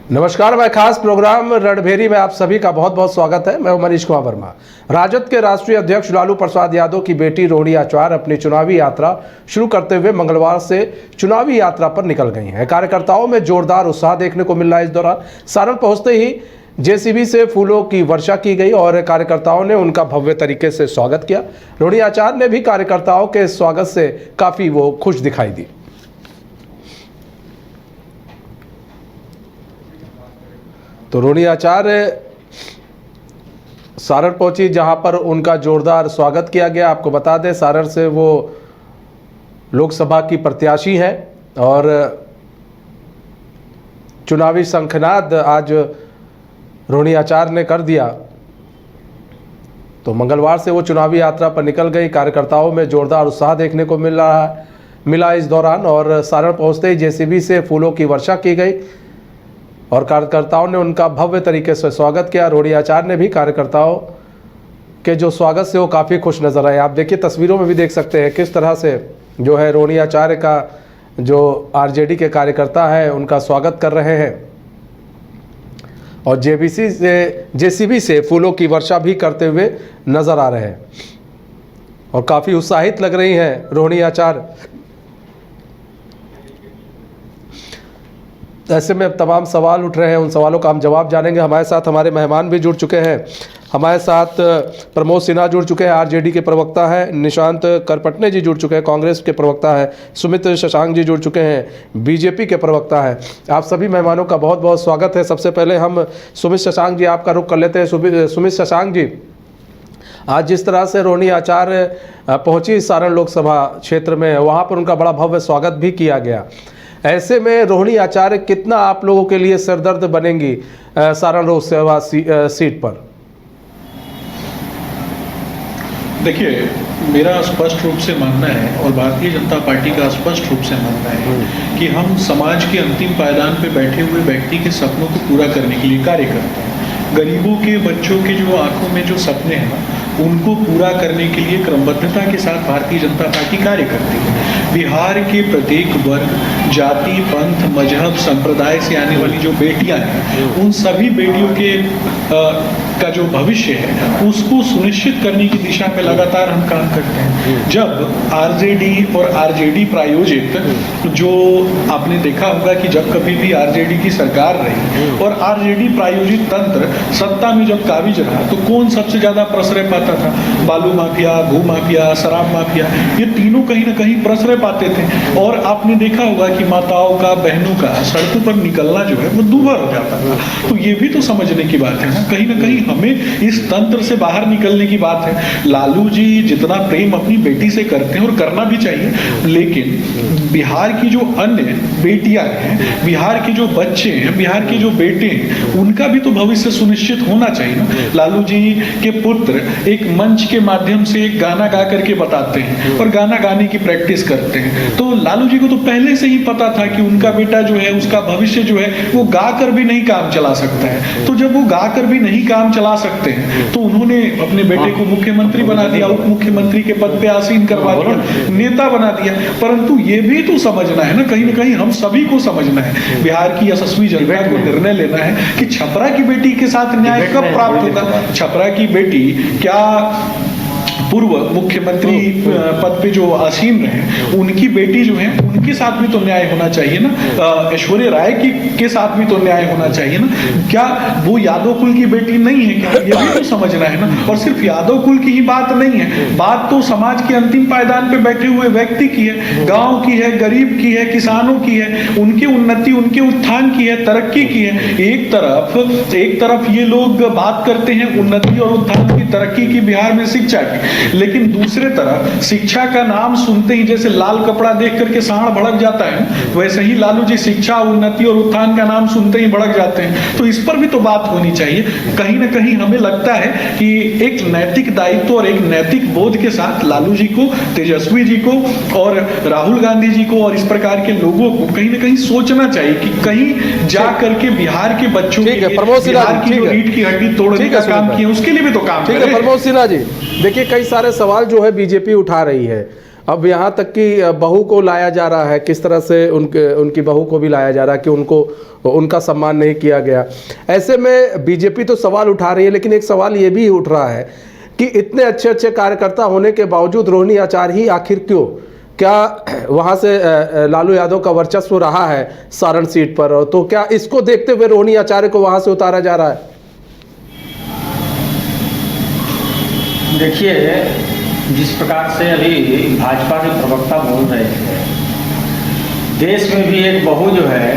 नमस्कार, मैं खास प्रोग्राम रणभेरी में आप सभी का बहुत बहुत स्वागत है। मैं मनीष कुमार वर्मा। राजद के राष्ट्रीय अध्यक्ष लालू प्रसाद यादव की बेटी रोहिणी आचार्य अपनी चुनावी यात्रा शुरू करते हुए मंगलवार से चुनावी यात्रा पर निकल गई हैं। कार्यकर्ताओं में जोरदार उत्साह देखने को मिल रहा है। इस दौरान सारण पहुंचते ही जेसीबी से फूलों की वर्षा की गई और कार्यकर्ताओं ने उनका भव्य तरीके से स्वागत किया। रोहिणी आचार्य ने भी कार्यकर्ताओं के स्वागत से काफ़ी वो खुश दिखाई दी। तो रोहिणी आचार्य सारण पहुंची, जहां पर उनका जोरदार स्वागत किया गया। आपको बता दें, सारण से वो लोकसभा की प्रत्याशी हैं और चुनावी शंखनाद आज रोहिणी आचार्य ने कर दिया। तो मंगलवार से वो चुनावी यात्रा पर निकल गई। कार्यकर्ताओं में जोरदार उत्साह देखने को मिला इस दौरान, और सारण पहुंचते ही जेसीबी से फूलों की वर्षा की गई और कार्यकर्ताओं ने उनका भव्य तरीके से स्वागत किया। रोहिणी आचार्य ने भी कार्यकर्ताओं के जो स्वागत से वो काफ़ी खुश नजर आए। आप देखिए, तस्वीरों में भी देख सकते हैं किस तरह से जो है रोहिणी आचार्य का जो आरजेडी के कार्यकर्ता हैं उनका स्वागत कर रहे हैं और जेसीबी से फूलों की वर्षा भी करते हुए नजर आ रहे हैं और काफ़ी उत्साहित लग रही हैं रोहिणी आचार्य। ऐसे में तमाम सवाल उठ रहे हैं, उन सवालों का हम जवाब जानेंगे। हमारे साथ हमारे मेहमान भी जुड़ चुके हैं। हमारे साथ प्रमोद सिन्हा जुड़ चुके हैं, आरजेडी के प्रवक्ता हैं। निशांत करपटने जी जुड़ चुके हैं, कांग्रेस के प्रवक्ता हैं। सुमित शशांक जी जुड़ चुके हैं, बीजेपी के प्रवक्ता हैं। आप सभी मेहमानों का बहुत बहुत स्वागत है। सबसे पहले हम सुमित शशांक जी आपका रुख कर लेते हैं। सुमित शशांक जी, आज जिस तरह से रोहिणी आचार्य पहुँची सारण लोकसभा क्षेत्र में, वहाँ पर उनका बड़ा भव्य स्वागत भी किया गया। ऐसे में रोहिणी आचार्य कितना आप लोगों के लिए सिरदर्द बनेंगी सारण लोकसभा सीट पर? देखिए, मेरा स्पष्ट रूप से मानना है और भारतीय जनता पार्टी का स्पष्ट रूप से मानना है कि हम समाज के अंतिम पायदान पर बैठे हुए व्यक्ति के सपनों को पूरा करने के लिए कार्य करते हैं। गरीबों के बच्चों के जो आंखों में जो सपने हैं उनको पूरा करने के लिए क्रमबद्धता के साथ भारतीय जनता पार्टी कार्य करती है। बिहार के प्रत्येक वर्ग, जाति, पंथ, मजहब, संप्रदाय से आने वाली जो बेटियां हैं, उन सभी बेटियों के का जो भविष्य है उसको सुनिश्चित करने की दिशा में लगातार हम काम करते हैं। जब आरजेडी और आरजेडी प्रायोजित, जो आपने देखा होगा कि जब कभी भी आरजेडी की सरकार रही और आरजेडी प्रायोजित तंत्र सत्ता में जब काबिज रहा तो कौन सबसे ज्यादा प्रश्रय पाता था? बालू माफिया, भू माफिया, शराब माफिया, ये तीनों कहीं ना कहीं प्रश्रय पाते थे। और आपने देखा होगा कि माताओं का, बहनों का सड़कों पर निकलना जो है वो दूभर हो जाता था। तो ये भी तो समझने की बात है ना कहीं हमें इस तंत्र से बाहर निकलने की बात है। लालू जी जितना प्रेम अपनी बेटी से करते हैं और करना भी चाहिए, लेकिन बिहार की जो अन्य बेटियां हैं, बिहार के जो बच्चे हैं, बिहार के जो बेटे हैं, उनका भी तो भविष्य सुनिश्चित होना चाहिए ना। लालू जी के पुत्र एक मंच के माध्यम से एक गाना गा करके बताते हैं और गाना गाने की प्रैक्टिस करते हैं। तो लालू जी को तो पहले से ही पता था कि उनका बेटा जो है, उसका भविष्य जो है वो गा कर भी नहीं काम चला सकता है। तो जब वो गा कर भी नहीं काम चला सकते हैं तो उन्होंने अपने बेटे को मुख्यमंत्री बना दिया, उप मुख्यमंत्री के पद पे आसीन करवा दिया, नेता बना दिया। परंतु ये भी तो समझना है ना कहीं हम सभी को समझना है, बिहार की यशस्वी जनता को निर्णय लेना है कि छपरा की बेटी के साथ न्याय कब प्राप्त होगा। छपरा की बेटी क्या पूर्व मुख्यमंत्री पद पे जो आसीन रहे, उनकी बेटी जो है उनके साथ भी तो न्याय होना चाहिए ना। ऐश्वर्या राय के साथ भी तो न्याय होना चाहिए ना। क्या वो यादव कुल की बेटी नहीं है क्या? ये भी तो समझना है ना। और सिर्फ यादव कुल की ही बात नहीं है, बात तो समाज के अंतिम पायदान पे बैठे हुए व्यक्ति की है, गांव की है, गरीब की है, किसानों की है, उनकी उन्नति, उनके उत्थान की है, तरक्की की है। एक तरफ ये लोग बात करते हैं उन्नति और उत्थान की, तरक्की की, बिहार में शिक्षा की, लेकिन दूसरे तरफ शिक्षा का नाम सुनते ही जैसे लाल कपड़ा देख करके सांड भड़क जाता है, वैसे ही लालू जी शिक्षा, उन्नति और उत्थान का नाम सुनते ही भड़क जाते हैं। तो इस पर भी तो बात होनी चाहिए। कहीं ना कहीं हमें लगता है कि एक नैतिक दायित्व और एक नैतिक बोध के साथ लालू जी को, तेजस्वी जी को और राहुल गांधी जी को और इस प्रकार के लोगों को कहीं ना कहीं सोचना चाहिए कि कहीं जा करके बिहार के बच्चों के बिहार की रीढ़ की हड्डी तोड़ने का काम किया, उसके लिए भी तो काम ठीक है। प्रमोद सिन्हा जी, देखिए कई सारे सवाल जो है बीजेपी उठा रही है। अब यहाँ तक कि बहू को लाया जा रहा है, किस तरह से उनकी बहू को भी लाया जा रहा है कि उनको उनका सम्मान नहीं किया गया। ऐसे में बीजेपी तो सवाल उठा रही है, लेकिन एक सवाल ये भी उठ रहा है कि इतने अच्छे अच्छे कार्यकर्ता होने के बावजूद रोहिणी आचार्य ही आखिर क्यों? क्या वहाँ से लालू यादव का वर्चस्व रहा है सारण सीट पर? तो क्या इसको देखते हुए रोहिणी आचार्य को वहाँ से उतारा जा रहा है? देखिए, जिस प्रकार से अभी भाजपा के प्रवक्ता बोल रहे थे, देश में भी एक बहू जो है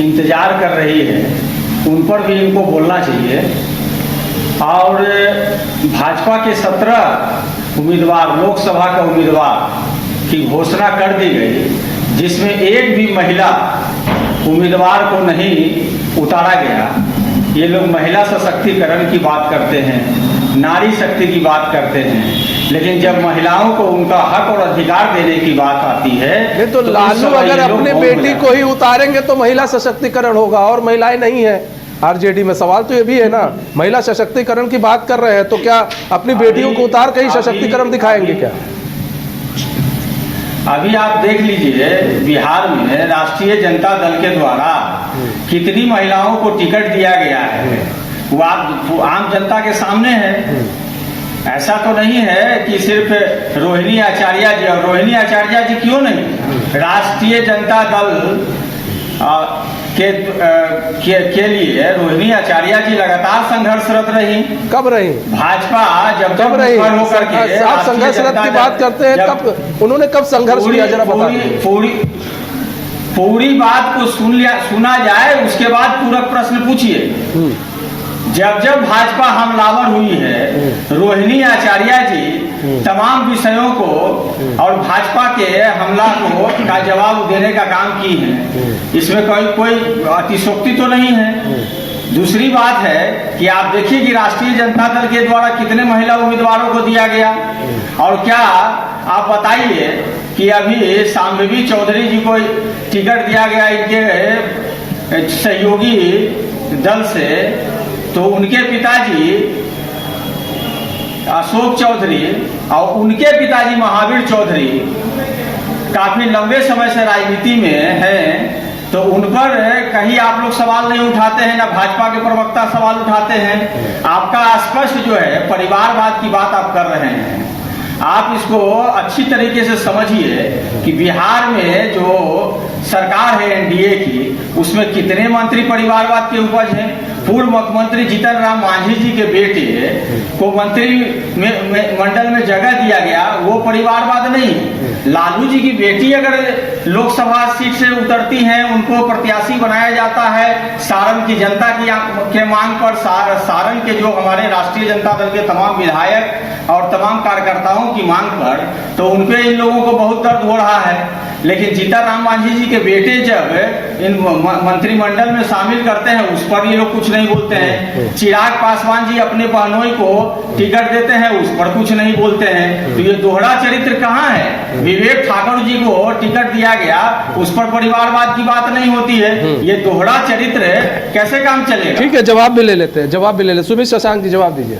इंतजार कर रही है, उन पर भी इनको बोलना चाहिए। और भाजपा के 17 उम्मीदवार, लोकसभा का उम्मीदवार की घोषणा कर दी गई, जिसमें एक भी महिला उम्मीदवार को नहीं उतारा गया। ये लोग महिला सशक्तिकरण की बात करते हैं, नारी शक्ति की बात करते हैं, लेकिन जब महिलाओं को उनका हक और अधिकार देने की बात आती है नहीं तो लालू अगर अपनी बेटी को ही उतारेंगे तो महिला सशक्तिकरण होगा, और महिलाएं नहीं है आरजेडी में। सवाल तो ये भी है ना, महिला सशक्तिकरण की बात कर रहे हैं तो क्या अपनी बेटियों को उतार के ही सशक्तिकरण दिखाएंगे क्या? अभी आप देख लीजिए, बिहार में राष्ट्रीय जनता दल के द्वारा कितनी महिलाओं को टिकट दिया गया है, वो आम जनता के सामने है। ऐसा तो नहीं है कि सिर्फ रोहिणी आचार्य जी, और रोहिणी आचार्य जी क्यों नहीं, राष्ट्रीय जनता दल के लिए रोहिणी आचार्य जी लगातार संघर्षरत रही। कब रही? भाजपा जब रही? होकर के आप संघर्षरत की बात करते हैं, कब उन्होंने कब संघर्ष किया, जरा बताइए। पूरी बात को सुना जाए, उसके बाद पूरा प्रश्न पूछिए। जब भाजपा हमलावर हुई है, रोहिणी आचार्य जी तमाम विषयों को और भाजपा के हमला को का जवाब देने का काम की है। इसमें कोई अतिशोक्ति तो नहीं है। दूसरी बात है कि आप देखिए कि राष्ट्रीय जनता दल के द्वारा कितने महिला उम्मीदवारों को दिया गया, और क्या आप बताइए कि अभी शांभवी चौधरी जी को टिकट दिया गया इनके सहयोगी दल से, तो उनके पिताजी अशोक चौधरी और उनके पिताजी महावीर चौधरी काफी लंबे समय से राजनीति में हैं, तो उन पर कहीं आप लोग सवाल नहीं उठाते हैं, ना भाजपा के प्रवक्ता सवाल उठाते हैं। आपका स्पष्ट जो है परिवारवाद की बात आप कर रहे हैं। आप इसको अच्छी तरीके से समझिए कि बिहार में जो सरकार है एनडीए की, उसमें कितने मंत्री परिवारवाद के उपज हैं। पूर्व मुख्यमंत्री जीतन राम मांझी जी के बेटे को मंत्री मंडल में जगह दिया गया, वो परिवारवाद नहीं। लालू जी की बेटी अगर लोकसभा सीट से उतरती हैं, उनको प्रत्याशी बनाया जाता है सारण की जनता के मांग पर, सारण के जो हमारे राष्ट्रीय जनता दल के तमाम विधायक और तमाम कार्यकर्ताओं की मांग पर, तो उनपे इन लोगों को बहुत दर्द हो रहा है। लेकिन जीतन राम मांझी जी के बेटे जब इन मंत्रिमंडल में शामिल करते हैं, उस पर ये लोग कुछ नहीं बोलते हैं। चिराग पासवान जी अपने बहनोई को टिकट देते हैं, उस पर कुछ नहीं बोलते हैं। तो ये दोहरा चरित्र कहाँ है? विवेक ठाकुर जी को टिकट दिया गया, उस पर परिवारवाद की बात नहीं होती है। ये दोहरा चरित्र कैसे काम चलेगा? ठीक है, जवाब भी ले लेते हैं, जवाब भी ले लेते। सुमित शशांक जी जवाब दीजिए।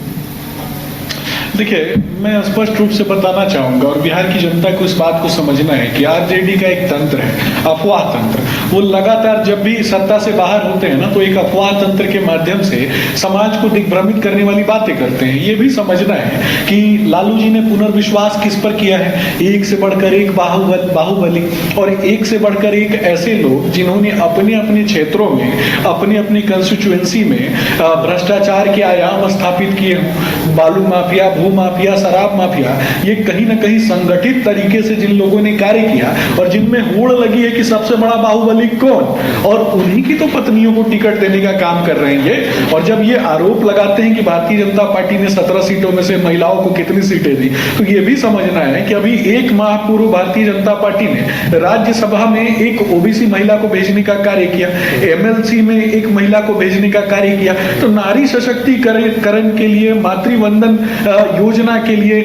देखिए, मैं स्पष्ट रूप से बताना चाहूंगा और बिहार की जनता को इस बात को समझना है कि आरजेडी का एक तंत्र है, अफवाह तंत्र। वो लगातार जब भी सत्ता से बाहर होते हैं ना, तो एक अफवाह तंत्र के माध्यम से समाज को दिग्भ्रमित करने वाली बातें करते हैं। ये भी समझना है कि लालू जी ने पुनर्विश्वास किस पर किया है। एक से बढ़कर एक बाहुबली और एक से बढ़कर एक ऐसे लोग जिन्होंने अपने अपने क्षेत्रों में, अपने अपने कंस्टिट्यूएंसी में भ्रष्टाचार के आयाम स्थापित किए हों। बालू माफिया, भू माफिया, शराब माफिया, ये कहीं ना कहीं संगठित तरीके से जिन लोगों ने कार्य किया और जिनमें होड़ लगी है कि सबसे बड़ा बाहुबली कौन, और उन्हीं की तो पत्नियों को टिकट देने का काम कर रहे हैं ये। और जब ये आरोप लगाते हैं कि भारतीय जनता पार्टी ने 17 सीटों में से महिलाओं को कितनी सीटें दी, तो ये भी समझना है कि अभी एक माह पूर्व भारतीय जनता पार्टी ने राज्यसभा में एक ओबीसी महिला को भेजने का कार्य किया, एमएलसी में एक महिला को भेजने का कार्य किया। तो नारी सशक्तिकरण के लिए, मातृ मातृवंदन योजना के लिए,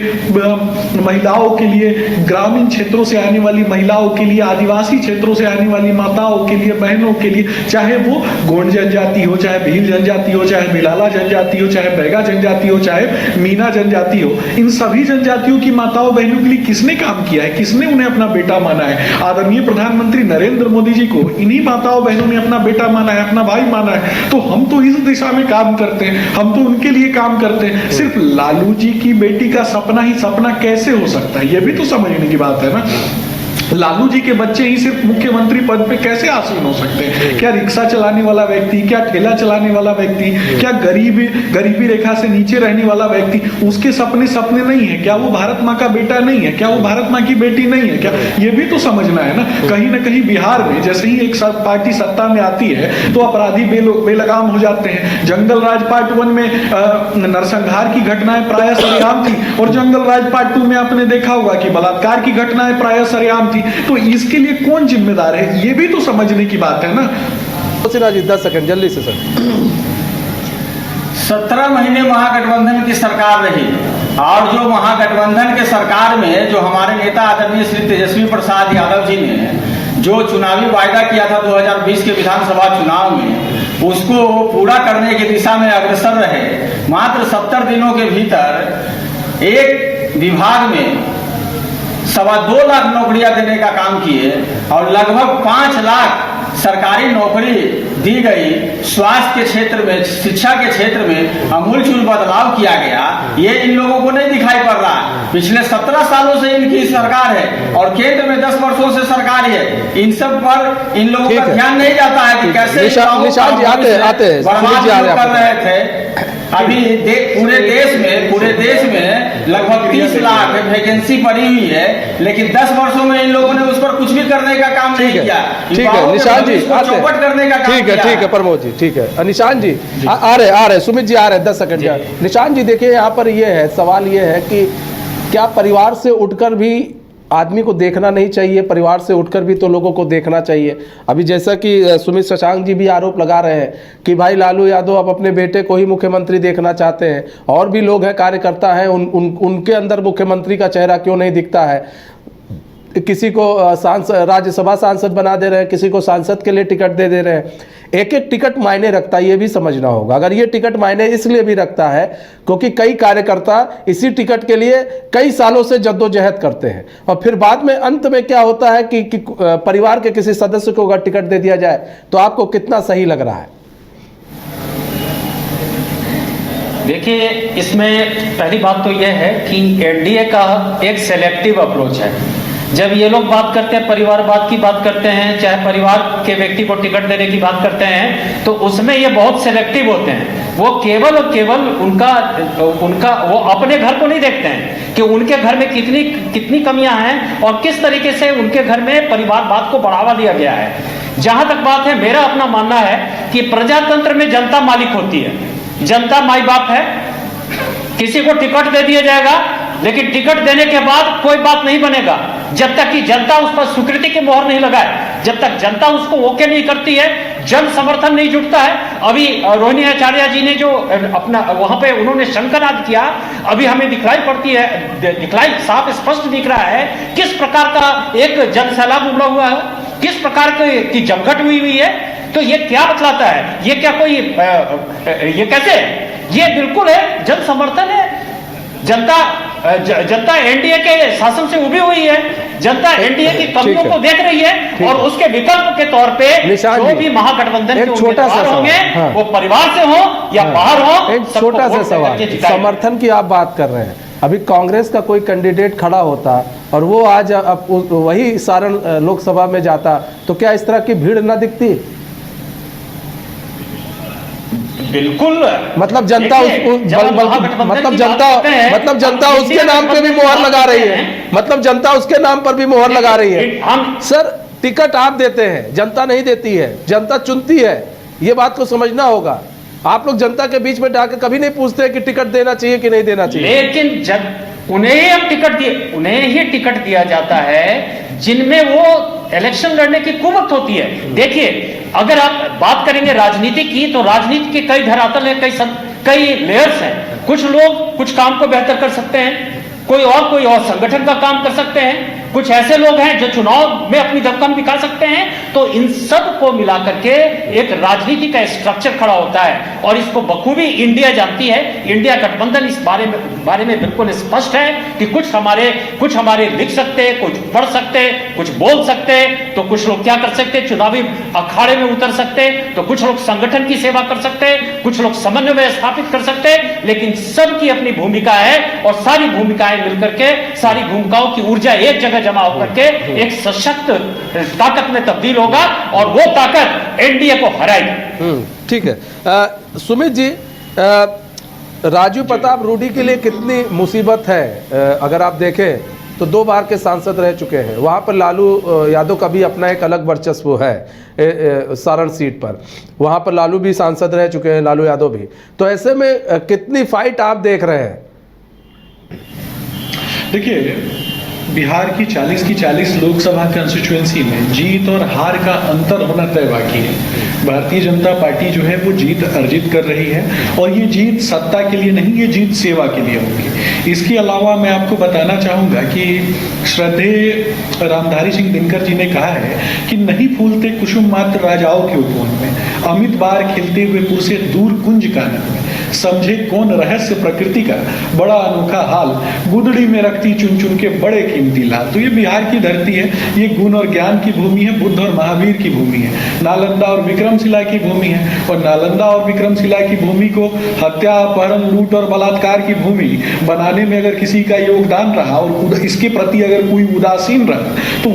महिलाओं के लिए, ग्रामीण क्षेत्रों से आने वाली महिलाओं के लिए, आदिवासी क्षेत्रों से आने वाली माताओं के लिए, बहनों के लिए, चाहे वो गोंड जनजाति हो, चाहे भील जनजाति हो, चाहे मिलाला जनजाति हो, चाहे बैगा जनजाति हो, चाहे मीना जनजाति हो, इन सभी जनजातियों की माताओं बहनों के लिए किसने काम किया है, किसने उन्हें अपना बेटा माना है? आदरणीय प्रधानमंत्री नरेंद्र मोदी जी को इन्हीं माताओं बहनों ने अपना बेटा माना है, अपना भाई माना है। तो हम तो इस दिशा में काम करते हैं, हम तो उनके लिए काम करते हैं। सिर्फ लालू जी की बेटी का सपना ही सपना कैसे हो सकता है? ये भी तो समझने की बात है ना। लालू जी के बच्चे ही सिर्फ मुख्यमंत्री पद पे कैसे आसीन हो सकते हैं? क्या रिक्शा चलाने वाला व्यक्ति, क्या ठेला चलाने वाला व्यक्ति, क्या गरीबी रेखा से नीचे रहने वाला व्यक्ति, उसके सपने सपने नहीं है क्या? वो भारत माँ का बेटा नहीं है क्या? वो भारत माँ की बेटी नहीं है क्या? ये भी तो समझना है ना। कहीं ना कहीं बिहार में जैसे ही एक पार्टी सत्ता में आती है तो अपराधी बेलगाम हो जाते हैं। जंगल राज पार्ट 1 में नरसंहार की घटनाएं प्राय सरेआम थी, और जंगल राज पार्ट 2 में आपने देखा होगा कि बलात्कार की घटनाएं प्राय सरेआम। तो इसके लिए कौन जिम्मेदार है? ये भी तो समझने की बात है ना। सिन्हा जी 10 सेकंड जल्दी से सर। 17 महीने महागठबंधन की सरकार रही, और जो महागठबंधन के सरकार में जो हमारे नेता आदरणीय श्री तेजस्वी प्रसाद यादव जी ने जो चुनावी वायदा किया था 2020 के विधानसभा चुनाव में, उसको पूरा करने की दिशा में अग्रसर रहे। मात्र 70 दिनों के भीतर एक विभाग में 2.25 लाख नौकरियां देने का काम किए, और लगभग 5 लाख सरकारी नौकरी दी गई। स्वास्थ्य के क्षेत्र में, शिक्षा के क्षेत्र में आमूलचूल बदलाव किया गया। ये इन लोगों को नहीं दिखाई पड़ रहा। पिछले 17 सालों से इनकी सरकार है, और केंद्र में 10 वर्षों से सरकार है। इन सब पर इन लोगों का ध्यान नहीं जाता है कि कैसे निशान जी आते कर रहे थे। अभी पूरे देश में लगभग 30 लाख वैकेंसी पड़ी हुई है, लेकिन 10 वर्षों में इन लोगों ने उस पर कुछ भी करने का काम नहीं किया। ठीक है निशान जी, चौपट करने का काम किया। ठीक है प्रमोद जी, ठीक है निशान जी आ रहे सुमित जी आ रहे 10 सेकंड। निशान जी देखिए, यहाँ पर ये है सवाल, ये है कि क्या परिवार से उठकर भी आदमी को देखना नहीं चाहिए? परिवार से उठकर भी तो लोगों को देखना चाहिए। अभी जैसा कि सुमित शशांक जी भी आरोप लगा रहे हैं कि भाई लालू यादव अब अपने बेटे को ही मुख्यमंत्री देखना चाहते हैं, और भी लोग हैं, कार्यकर्ता हैं, उनके अंदर मुख्यमंत्री का चेहरा क्यों नहीं दिखता है? किसी को राज्यसभा सांसद बना दे रहे हैं, किसी को सांसद के लिए टिकट दे रहे हैं। एक एक टिकट मायने रखता है, ये भी समझना होगा। अगर ये टिकट मायने इसलिए भी रखता है क्योंकि कई कार्यकर्ता इसी टिकट के लिए कई सालों से जद्दोजहद करते हैं, और फिर बाद में अंत में क्या होता है कि परिवार के किसी सदस्य को अगर टिकट दे दिया जाए तो आपको कितना सही लग रहा है? देखिए, इसमें पहली बात तो यह है कि एनडीए का एक सेलेक्टिव अप्रोच है। जब ये लोग बात करते हैं, परिवारवाद की बात करते हैं, चाहे परिवार के व्यक्ति को टिकट देने की बात करते हैं, तो उसमें ये बहुत सेलेक्टिव होते हैं। वो केवल और केवल उनका वो अपने घर को नहीं देखते हैं कि उनके घर में कितनी कमियां हैं और किस तरीके से उनके घर में परिवारवाद को बढ़ावा दिया गया है। जहां तक बात है, मेरा अपना मानना है कि प्रजातंत्र में जनता मालिक होती है, जनता माई बाप है। किसी को टिकट दे दिया जाएगा, लेकिन टिकट देने के बाद कोई बात नहीं बनेगा जब तक कि जनता उस पर स्वीकृति की मोहर नहीं लगाए, जब तक जनता उसको ओके नहीं करती है, जन समर्थन नहीं जुटता है। अभी रोहिणी आचार्य जी ने जो अपना वहां पे उन्होंने शंखनाद किया, अभी हमें दिखलाई साफ स्पष्ट दिख रहा है किस प्रकार का एक जन सैलाब उमड़ा हुआ है, किस प्रकार की जमघट हुई है। तो ये क्या बतलाता है? ये क्या कोई ये कैसे? ये बिल्कुल है जन समर्थन है। जनता एनडीए के शासन से उभी हुई है, जनता एनडीए की कमियों को देख रही है, और उसके विकल्प के तौर पे जो भी महागठबंधन के उम्मीदवार होंगे, वो परिवार से हो या बाहर हो। एक छोटा सा सवाल, समर्थन की आप बात कर रहे हैं, अभी कांग्रेस का कोई कैंडिडेट खड़ा होता और वो आज वही सारण लोकसभा में जाता, तो क्या इस तरह की भीड़ ना दिखती? बिल्कुल, मतलब जनता जनता उसके नाम पे भी मोहर लगा रही है, मतलब जनता उसके नाम पर भी मोहर लगा रही है। सर, टिकट आप देते हैं, जनता नहीं देती है, जनता चुनती है, ये बात को समझना होगा। आप लोग जनता के बीच में जाकर कभी नहीं पूछते कि टिकट देना चाहिए कि नहीं देना चाहिए। लेकिन जब उन्हें ही टिकट दिया जाता है जिनमें वो इलेक्शन लड़ने की कुवत होती है। देखिए, अगर आप बात करेंगे राजनीति की, तो राजनीति के कई धरातल है, कई लेयर्स हैं। कुछ लोग कुछ काम को बेहतर कर सकते हैं, कोई और संगठन का काम कर सकते हैं, कुछ ऐसे लोग हैं जो चुनाव में अपनी दमखम दिखा सकते हैं। तो इन सब को मिलाकर के एक राजनीति का स्ट्रक्चर खड़ा होता है और इसको बखूबी इंडिया जानती है। इंडिया गठबंधन इस बारे में बिल्कुल स्पष्ट है कि कुछ हमारे लिख सकते, कुछ पढ़ सकते, कुछ बोल सकते, तो कुछ लोग क्या कर सकते, चुनावी अखाड़े में उतर सकते, तो कुछ लोग संगठन की सेवा कर सकते, कुछ लोग समन्वय स्थापित कर सकते, लेकिन सबकी अपनी भूमिका है और सारी भूमिकाएं मिलकर के, सारी भूमिकाओं की ऊर्जा एक जगह जमा होकर के एक सशक्त ताकत में तब्दील होगा और वो ताकत एनडीए को हराएगी। ठीक है। सुमित जी, राजू प्रताप रूडी के लिए कितनी मुसीबत है? अगर आप देखें तो 2 बार के सांसद रह चुके हैं, वहाँ पर लालू यादव का भी अपना एक अलग वर्चस्व है सारण सीट पर, वहाँ पर लालू भी सांसद रह चुके हैं, लालू यादव भी। तो ऐसे में कितनी फाइट आप देख रहे हैं? देखिए, बिहार की 40 लोकसभा कंस्टिट्यूएंसी में जीत और हार का अंतर होना तय बाकी है। भारतीय जनता पार्टी जो है वो जीत अर्जित कर रही है और ये जीत सत्ता के लिए नहीं, ये जीत सेवा के लिए होगी। इसके अलावा मैं आपको बताना चाहूँगा कि श्रद्धेय रामधारी सिंह दिनकर जी ने कहा है कि नहीं फूलते कुसुम मात्र राजाओं के उपवन में, अमित बार खिलते हुए पुरसे दूर कुंज कानन में, समझे कौन रहस्य प्रकृति का, बड़ा अनोखा हाल, गुदड़ी में रखती चुन चुन के बड़े कीमती लाल। तो ये बिहार की धरती है, ये गुण और ज्ञान की भूमि है, बुद्ध और महावीर की भूमि है, नालंदा और विक्रमशिला की भूमि है। और नालंदा और विक्रमशिला की भूमि को हत्या, अपहरण, लूट और बलात्कार की भूमि बनाने में अगर किसी का योगदान रहा और इसके प्रति अगर कोई उदासीन रहा तो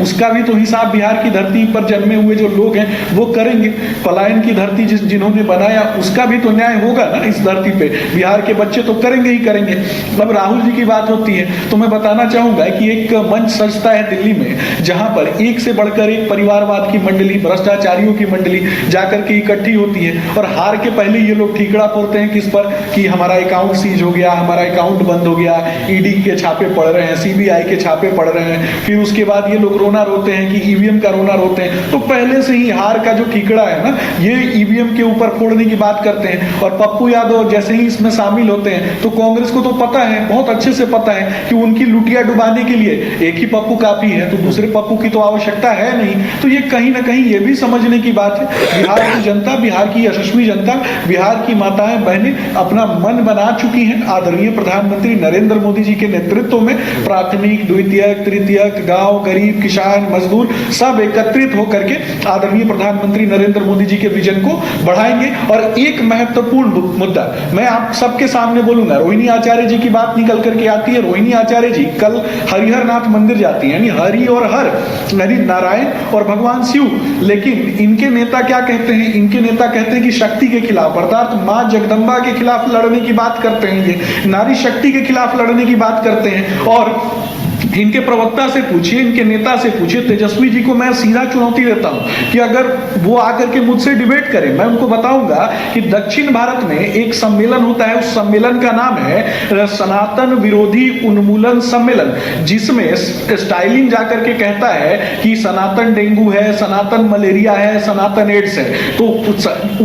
उसका भी तो हिसाब बिहार की धरती पर जन्मे हुए जो लोग हैं वो करेंगे। पलायन की धरती जिन्होंने बनाया उसका भी तो न्याय होगा ना इस धरती पे, बिहार के बच्चे तो करेंगे ही करेंगे। अब राहुल जी की बात होती है तो मैं बताना चाहूंगा कि एक मंच सजता है दिल्ली में जहां पर एक से बढ़कर एक परिवारवाद की मंडली, भ्रष्टाचारियों की मंडली जाकर के इकट्ठी होती है और हार के पहले ये लोग ठीकड़ा फोड़ते हैं किस पर कि हमारा अकाउंट सीज हो गया, हमारा अकाउंट बंद हो गया, ईडी के छापे पड़ रहे हैं, सीबीआई के छापे पड़ रहे हैं। फिर उसके बाद ये लोग रोना रोते हैं कि ईवीएम का रोना रोते हैं। तो पहले से ही हार का जो ठीकड़ा है ना, ये ईवीएम के ऊपर फोड़ने की बात करते हैं। और पप्पू यादव जैसे ही इसमें शामिल होते हैं तो कांग्रेस को तो पता है, बहुत अच्छे से पता है कि उनकी लुटिया डुबाने के लिए एक ही पप्पू काफी है, तो दूसरे पप्पू की तो आवश्यकता है नहीं। तो ये कहीं ना कहीं ये भी समझने की बात है, बिहार की जनता, बिहार की यशस्वी जनता, बिहार की माताएं बहनें अपना मन बना चुकी हैं। आदरणीय प्रधानमंत्री नरेंद्र मोदी जी के नेतृत्व में प्राथमिक, द्वितीयक, तृतीयक, गांव, गरीब, किसान, मजदूर सब एकत्रित होकर के आदरणीय प्रधानमंत्री नरेंद्र मोदी जी के विजन को बढ़ाएंगे। और एक महत्वपूर्ण मुद्दा मैं आप सबके सामने बोलूंगा, रोहिणी आचार्य जी की बात निकल करके आती है। रोहिणी आचार्य जी कल हरिहर नाथ मंदिर जाती है, यानी हरि और हर, हरि नारायण और भगवान शिव। लेकिन इनके नेता क्या कहते हैं? इनके नेता कहते हैं कि शक्ति के खिलाफ, अर्थात मां जगदम्बा के खिलाफ लड़ने की बात करते हैं, ये नारी शक्ति के खिलाफ लड़ने की बात करते हैं। और इनके प्रवक्ता से पूछिए, इनके नेता से पूछिए, तेजस्वी जी को मैं सीधा चुनौती देता हूं कि अगर वो आकर के मुझसे डिबेट करें, मैं उनको बताऊंगा कि दक्षिण भारत में एक सम्मेलन होता है, उस सम्मेलन का नाम है सनातन विरोधी उन्मूलन सम्मेलन, जिसमें स्टालिन जाकर के कहता है कि सनातन डेंगू है, सनातन मलेरिया है, सनातन एड्स है। तो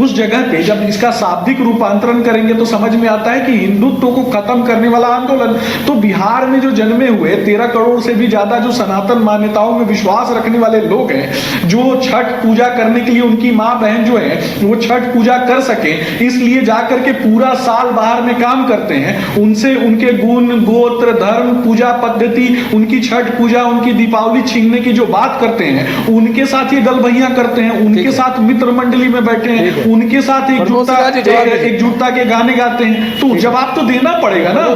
उस जगह पे जब इसका शाब्दिक रूपांतरण करेंगे तो समझ में आता है कि हिंदुत्व को खत्म करने वाला आंदोलन। तो बिहार में जो जन्मे हुए 13 करोड़ से भी ज्यादा जो सनातन मान्यताओं में विश्वास रखने वाले लोग हैं, जो छठ पूजा करने के लिए उनकी माँ बहन जो है वो छठ पूजा कर सके, इसलिए जाकर के पूरा साल बाहर में काम करते हैं। उनसे उनके गुण, गोत्र, धर्म, पूजा पद्धति, उनकी छठ पूजा, उनकी दीपावली छीनने की जो बात करते हैं, उनके साथ ये गलभैया करते हैं, उनके साथ मित्र मंडली में बैठे हैं, उनके साथ एकजुटता के गाने गाते हैं। तो जवाब तो देना पड़ेगा ना।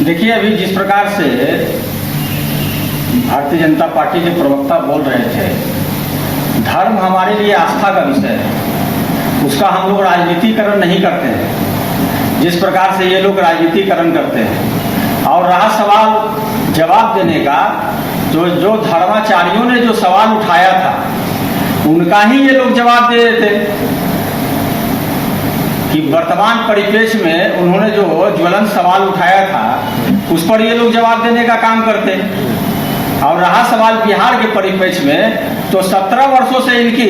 देखिए, अभी जिस प्रकार से भारतीय जनता पार्टी के प्रवक्ता बोल रहे थे, धर्म हमारे लिए आस्था का विषय है, उसका हम लोग राजनीतिकरण नहीं करते हैं जिस प्रकार से ये लोग राजनीतिकरण करते हैं। और रहा सवाल जवाब देने का, जो धर्माचार्यों ने जो सवाल उठाया था उनका ही ये लोग जवाब दे रहे थे कि वर्तमान परिप्रेक्ष्य में उन्होंने जो ज्वलंत सवाल उठाया था उस पर ये लोग जवाब देने का काम करते हैं। और रहा सवाल बिहार के परिप्रेक्ष्य में, तो 17 वर्षों से इनकी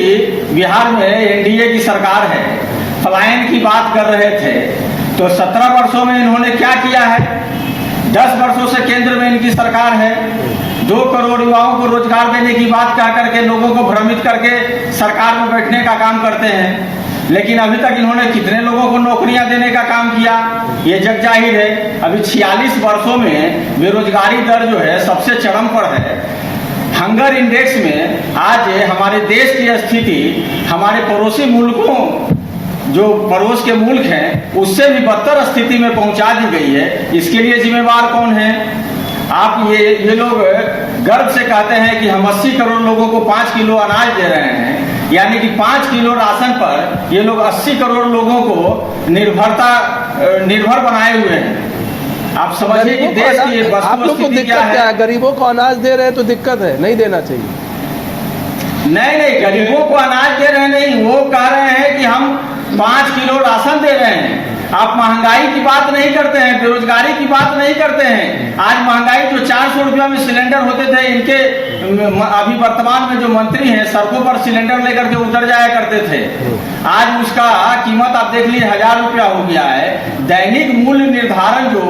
बिहार में एनडीए की सरकार है पलायन की बात कर रहे थे, तो 17 वर्षों में इन्होंने क्या किया है? 10 वर्षों से केंद्र में इनकी सरकार है, 2 करोड़ युवाओं को रोजगार देने की बात कह करके लोगों को भ्रमित करके सरकार में बैठने का काम करते हैं। लेकिन अभी तक इन्होंने कितने लोगों को नौकरियां देने का काम किया, ये जग जाहिर है। अभी 46 वर्षों में बेरोजगारी दर जो है सबसे चरम पर है। हंगर इंडेक्स में आज हमारे देश की स्थिति हमारे पड़ोसी मुल्कों, जो पड़ोस के मुल्क हैं, उससे भी बदतर स्थिति में पहुंचा दी गई है। इसके लिए जिम्मेवार कौन है? आप ये लोग गर्व से कहते हैं कि हम 80 करोड़ लोगों को 5 किलो अनाज दे रहे हैं, यानी कि 5 किलो राशन पर ये लोग 80 करोड़ लोगों को निर्भर बनाए हुए हैं। आप समझिए कि देश की आप लोग को दिक्कत क्या है? गरीबों को अनाज दे रहे हैं तो दिक्कत है, नहीं देना चाहिए। नहीं, गरीबों को अनाज दे रहे नहीं, वो कह रहे हैं कि हम 5 किलो राशन दे रहे हैं। आप महंगाई की बात नहीं करते हैं, बेरोजगारी की बात नहीं करते हैं। आज महंगाई जो 400 रुपया में सिलेंडर होते थे, इनके अभी वर्तमान में जो मंत्री हैं सड़कों पर सिलेंडर लेकर के उतर जाया करते थे, आज उसका कीमत आप देख लीजिए 1000 रुपया हो गया है। दैनिक मूल्य निर्धारण जो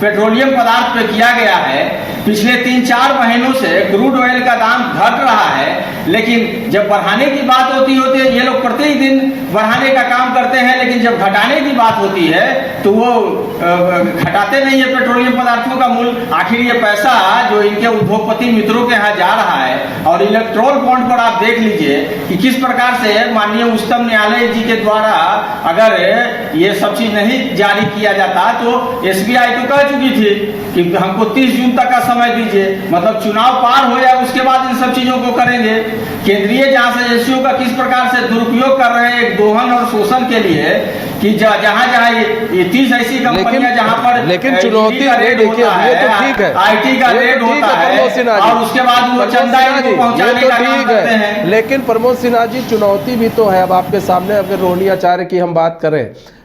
पेट्रोलियम पदार्थ पे किया गया है, पिछले 3-4 महीनों से क्रूड ऑयल का दाम घट रहा है, लेकिन जब बढ़ाने की बात होती है ये लोग प्रतिदिन बढ़ाने का काम करते हैं, लेकिन जब घटाने की बात होती है तो वो घटाते नहीं है पेट्रोलियम पदार्थों का मूल्य। आखिर ये पैसा जो इनके उद्योगपति मित्रों के यहाँ जा रहा है, और इलेक्ट्रोल बॉन्ड पर आप देख लीजिए कि किस प्रकार से माननीय उच्चतम न्यायालय जी के द्वारा अगर ये सब चीज नहीं जारी किया जाता तो SBI तो कह चुकी थी कि हमको 30 जून तक का समय दीजिए, मतलब चुनाव पार हो जाए उसके बाद इन सब चीजों को करेंगे। केंद्रीय जांच एजेंसियों का किस प्रकार से दुरुपयोग कर रहे हैं एक दोहन और शोषण के लिए, कि जहां ये 30 ऐसी कंपनियां जहां पर लेकिन चुनौती देखिए, ये तो ठीक है, IT का रेट होता है और उसके बाद वो चंदा इनको पहुंचाने का काम करते हैं। लेकिन प्रमोद सिन्हा जी, चुनौती भी तो है। अब आपके सामने अगर रोहिणी आचार्य की हम बात करें,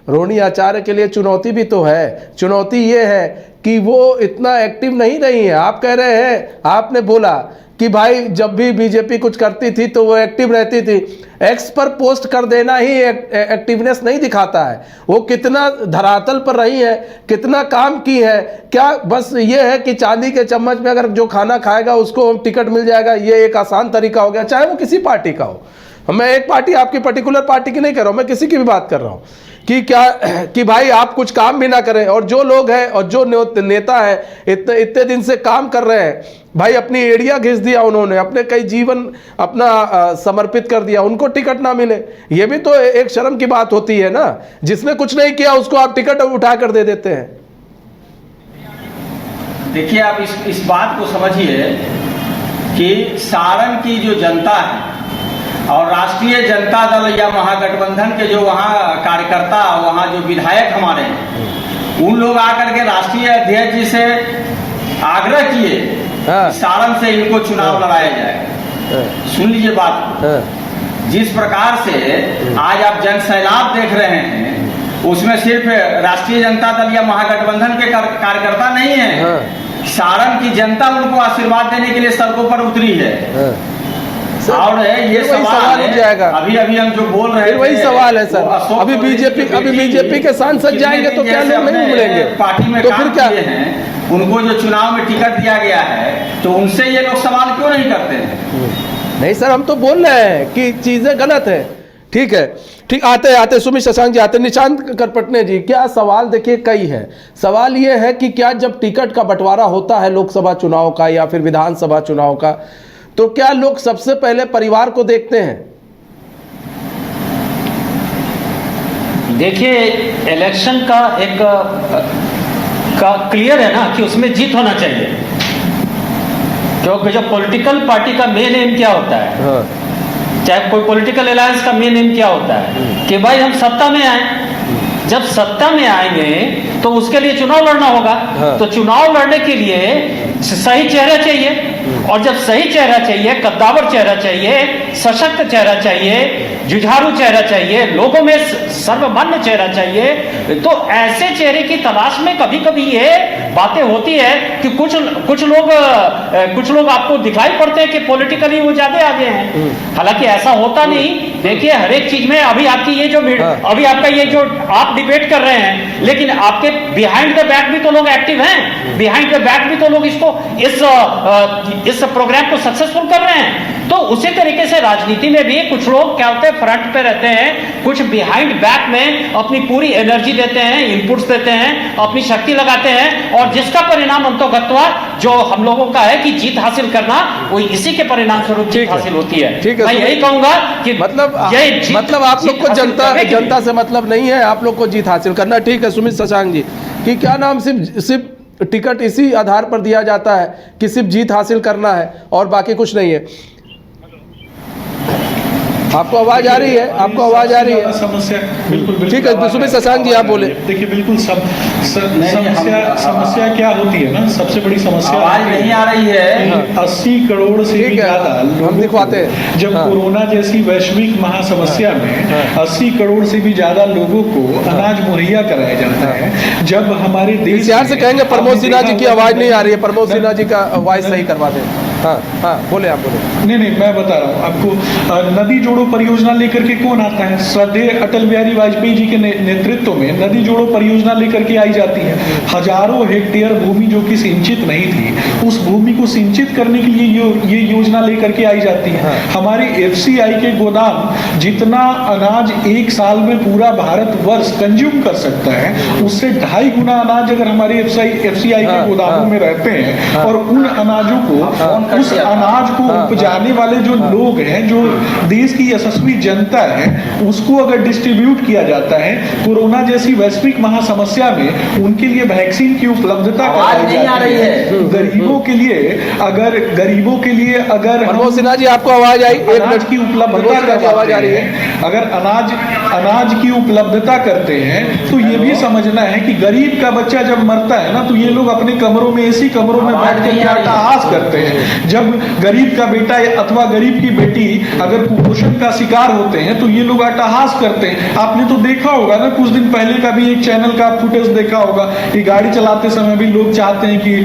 रोहिणी आचार्य के लिए चुनौती भी तो है। चुनौती ये है कि वो इतना एक्टिव नहीं रही है। आप कह रहे हैं, आपने बोला कि भाई जब भी बीजेपी कुछ करती थी तो वो एक्टिव रहती थी। एक्स पर पोस्ट कर देना ही एक्टिवनेस नहीं दिखाता है। वो कितना धरातल पर रही है, कितना काम की है। क्या बस ये है कि चांदी के चम्मच में अगर जो खाना खाएगा उसको टिकट मिल जाएगा, ये एक आसान तरीका हो गया, चाहे वो किसी पार्टी का हो। मैं एक पार्टी, आपकी पर्टिकुलर पार्टी की नहीं कर रहा हूं, मैं किसी की भी बात कर रहा हूं कि क्या कि भाई आप कुछ काम भी ना करें, और जो लोग हैं और जो नेता है इतने दिन से काम कर रहे हैं, भाई अपनी एरिया घिस दिया उन्होंने, अपने कई जीवन अपना समर्पित कर दिया, उनको टिकट ना मिले, ये भी तो एक शर्म की बात होती है ना। जिसने कुछ नहीं किया उसको आप टिकट उठा कर दे देते हैं। देखिए, आप इस बात को समझिए कि सारण की जो जनता है और राष्ट्रीय जनता दल या महागठबंधन के जो वहाँ कार्यकर्ता, वहाँ जो विधायक हमारे हैं, उन लोग आकर के राष्ट्रीय अध्यक्ष जी से आग्रह किए सारण से इनको चुनाव लड़ाया जाए। सुन लीजिए बात, जिस प्रकार से आज आप जन सैलाब देख रहे हैं, उसमें सिर्फ राष्ट्रीय जनता दल या महागठबंधन के कार्यकर्ता नहीं है, सारण की जनता उनको आशीर्वाद देने के लिए सड़कों पर उतरी है। और ये सवाल उठ जाएगा। अभी हम जो बोल रहे हैं वही सवाल है सर। अभी बीजेपी के सांसद जाएंगे तो क्या लोग नहीं उमड़ेंगे? पार्टी में तो फिर क्या हैं, उनको जो चुनाव में टिकट दिया गया है, तो उनसे ये लोग सवाल क्यों नहीं करते हैं? नहीं सर, हम तो बोल रहे हैं कि चीजें गलत है। ठीक है, ठीक। आते सुमित शशांक जी आते, निशांत करपटने जी, क्या सवाल देखिए कई है। सवाल ये है कि क्या जब टिकट का बंटवारा होता है लोकसभा चुनाव का या फिर विधानसभा चुनाव का, तो क्या लोग सबसे पहले परिवार को देखते हैं? देखिए, इलेक्शन का एक क्लियर है ना कि उसमें जीत होना चाहिए, क्योंकि जो पॉलिटिकल पार्टी का मेन एम क्या होता है, चाहे कोई पॉलिटिकल अलायंस का मेन एम क्या होता है कि भाई हम सत्ता में आए। जब सत्ता में आएंगे तो उसके लिए चुनाव लड़ना होगा। तो चुनाव लड़ने के लिए सही चेहरा चाहिए, और जब सही चेहरा चाहिए, कद्दावर चेहरा चाहिए, सशक्त चेहरा चाहिए, जुझारू चेहरा चाहिए, लोगों में सर्वमान्य चेहरा चाहिए, तो ऐसे चेहरे की तलाश में कभी कभी ये बातें होती है कि कुछ लोग आपको दिखाई पड़ते हैं कि पॉलिटिकली वो ज्यादा आगे हैं। हालांकि ऐसा होता नहीं, देखिए हर एक चीज में अभी आपकी ये जो अभी आपका ये जो आप डिबेट कर रहे हैं, लेकिन आपके बिहाइंड द बैक भी तो लोग एक्टिव हैं, बिहाइंड द बैक भी तो लोग इसको इस प्रोग्राम को सक्सेसफुल कर रहे हैं। तो उसी तरीके से राजनीति में भी कुछ लोग क्या होते हैं, फ्रंट पे रहते हैं, कुछ बिहाइंड बैक में अपनी पूरी एनर्जी देते हैं, इनपुट्स देते हैं, अपनी शक्ति लगाते हैं, और जिसका परिणाम अंतोगत्वा जो हम लोगों का है कि जीत हासिल करना, वो इसी के परिणाम स्वरूप जीत हासिल होती है। ठीक है, मैं यही कहूंगा कि मतलब आप लोग को जनता से मतलब नहीं है, आप लोग को जीत हासिल करना। ठीक है सुमित शशांक जी, कि क्या नाम सिर्फ टिकट इसी आधार पर दिया जाता है कि सिर्फ जीत हासिल करना है और बाकी कुछ नहीं है? आपको आवाज आ रही है? आपको आवाज आ रही है? समस्या बिल्कुल ठीक है सुमित शशांक जी आप बोले। देखिए बिल्कुल समस्या क्या होती है ना, सबसे बड़ी समस्या आवाज नहीं आ रही है। 80 करोड़ से भी ज्यादा हम दिखवाते हैं। जब कोरोना जैसी वैश्विक महासमस्या में 80 करोड़ से भी ज्यादा लोगों को अनाज मुहैया कराया जाता है, जब हमारे देश से कहेंगे प्रमोद सिन्हा जी की आवाज नहीं आ रही है, प्रमोद सिन्हा जी का वॉइस सही करवा दें। हाँ बोले, आप बोले। नहीं मैं बता रहा हूँ आपको। नदी जोड़ो परियोजना लेकर के कौन आता है? श्रद्धेय अटल बिहारी वाजपेयी जी के नेतृत्व में नदी जोड़ो परियोजना लेकर के आई जाती है। हजारों हेक्टेयर भूमि जो कि सिंचित नहीं थी, उस भूमि को सिंचित करने के लिए ये योजना लेकर के आई जाती है। हमारे एफसीआई के गोदाम जितना अनाज एक साल में पूरा भारतवर्ष कंज्यूम कर सकता है, उससे 2.5 गुना अनाज अगर हमारे एफसीआई के गोदामों में रहते हैं, और उन अनाजों को, उस अनाज को उपजाने वाले जो लोग हैं, जो देश की यशस्वी जनता है, उसको अगर डिस्ट्रीब्यूट किया जाता है, कोरोना जैसी वैश्विक महासमस्या में उनके लिए वैक्सीन की उपलब्धता कराई जाती है। गरीबों के लिए अगर प्रमोद सिन्हा जी आपको आवाज आई? अनाज की उपलब्धता आवाज आ रही है? अगर अनाज की उपलब्धता करते हैं, तो ये भी समझना है कि गरीब का बच्चा जब मरता है ना, तो ये लोग अपने कमरों में, ऐसी कमरों में बैठ के क्या अट्टहास करते हैं। जब गरीब का बेटा अथवा गरीब की बेटी अगर कुपोषण का शिकार होते हैं, तो ये लोग अट्टहास करते हैं। आपने तो देखा होगा ना, कुछ दिन पहले का भी एक चैनल का फुटेज देखा होगा कि गाड़ी चलाते समय भी लोग चाहते हैं कि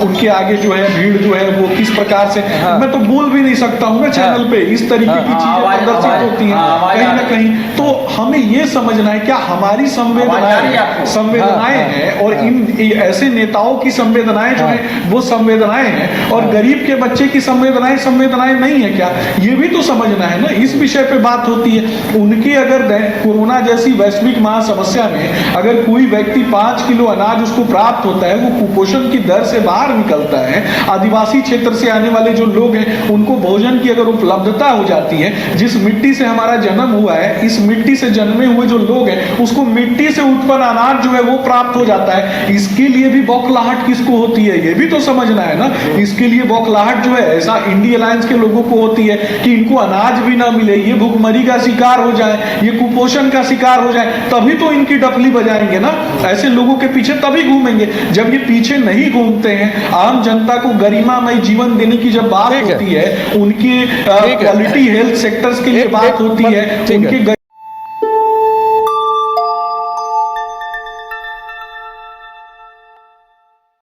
उनके आगे जो है भीड़ जो है वो किस प्रकार से, मैं तो बोल भी नहीं सकता हूँ ना चैनल पे, इस तरीके की चीजें प्रदर्शित होती हैं कहीं ना कहीं। तो हमें ये समझना है क्या हमारी संवेदनाएं हैं, और इन ऐसे नेताओं की संवेदनाएं जो है वो संवेदनाएं हैं, और गरीब के बच्चे की संवेदनाएं नहीं है क्या? ये भी तो समझना है ना, इस विषय पे बात होती है। उनके अगर कोरोना जैसी वैश्विक महासमस्या में अगर कोई व्यक्ति 5 किलो अनाज उसको प्राप्त होता है, वो कुपोषण की दर से बाहर निकलता है, आदिवासी क्षेत्र से आने वाले जो लोग हैं उनको भोजन की अगर उपलब्धता हो जाती है, जिस मिट्टी से हमारा जन्म हुआ है, इस मिट्टी से जन्मे हुए जो लोग हैं उसको मिट्टी से उत्पन्न अनाज जो है वो प्राप्त हो जाता है, इसके लिए भी बौखलाहट किसको होती है? ये भी तो समझना है ना। इसके लिए बौखलाहट जो है ऐसा इंडी अलायंस के लोगों को होती है कि इनको अनाज भी ना मिले, ये भूखमरी का शिकार हो जाए, ये कुपोषण का शिकार हो जाए, तभी तो इनकी डफली बजाएंगे ना। ऐसे लोगों के पीछे तभी घूमेंगे। जब ये पीछे नहीं घूमते हैं, आम जनता को गरिमामय जीवन देने की जब बात होती है, उनकी क्वालिटी हेल्थ सेक्टर्स के लिए बात होती है, उनके